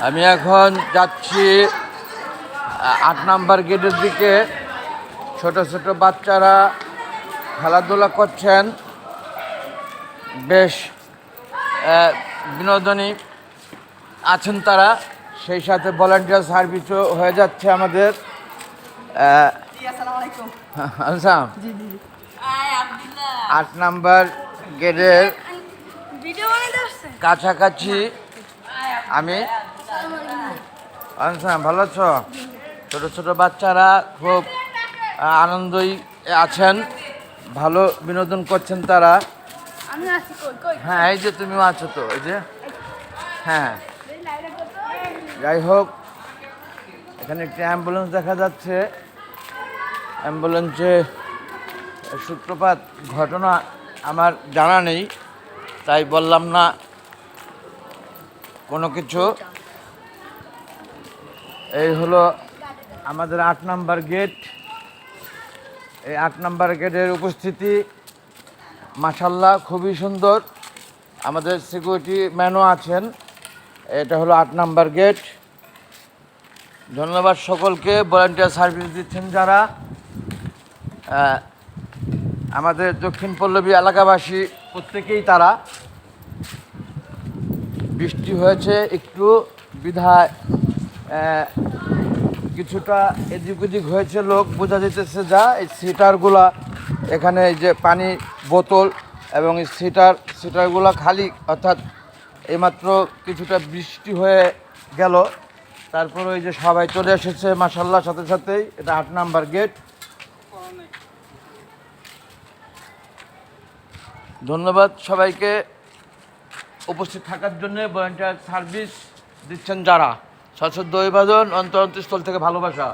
আমি এখন যাচ্ছি ৮ নাম্বার গেটের দিকে। ছোট ছোট বাচ্চারা খেলাধুলা করছেন, বেশ বিনোদনী আছেন তারা। সেই সাথে ভলান্টিয়ার সার্ভিসও হয়ে যাচ্ছে আমাদের। আচ্ছা, ৮ নাম্বার গেটের কাছাকাছি আমি। আচ্ছা, ভালো আছো? ছোটো ছোটো বাচ্চারা খুব আনন্দই আছেন, ভালো বিনোদন করছেন তারা। হ্যাঁ, এই যে তুমিও আছো তো, এই যে। হ্যাঁ, যাই হোক, এখানে একটি অ্যাম্বুলেন্স দেখা যাচ্ছে। অ্যাম্বুলেন্সে সূত্রপাত ঘটনা আমার জানা নেই, তাই বললাম না কোনো কিছু। এই হলো আমাদের ৮ নাম্বার গেট। এই ৮ নাম্বার গেটের উপস্থিতি মাশাআল্লাহ খুবই সুন্দর। আমাদের সিকিউরিটি ম্যানও আছেন। এটা হলো ৮ নাম্বার গেট। ধন্যবাদ সকলকে, ভলান্টিয়ার সার্ভিস দিচ্ছেন যারা। আমাদের দক্ষিণ পল্লবী এলাকাবাসী প্রত্যেকেই তারা। বৃষ্টি হয়েছে একটু বিধায় কিছুটা এদিক ওদিক হয়েছে, লোক বোঝা যেতেছে। যা এই সিটারগুলা এখানে, এই যে পানি বোতল এবং এই সিটারগুলা খালি, অর্থাৎ এইমাত্র কিছুটা বৃষ্টি হয়ে গেল, তারপর ওই যে সবাই চলে এসেছে মাশাআল্লাহ সাথে সাথেই। এটা ৮ নাম্বার গেট। ধন্যবাদ সবাইকে উপস্থিত থাকার জন্য। ভলান্টিয়ার সার্ভিস দিচ্ছেন যারা, সশ্রদ্ধ অভিবাদন, অন্তরস্থল থেকে ভালোবাসা।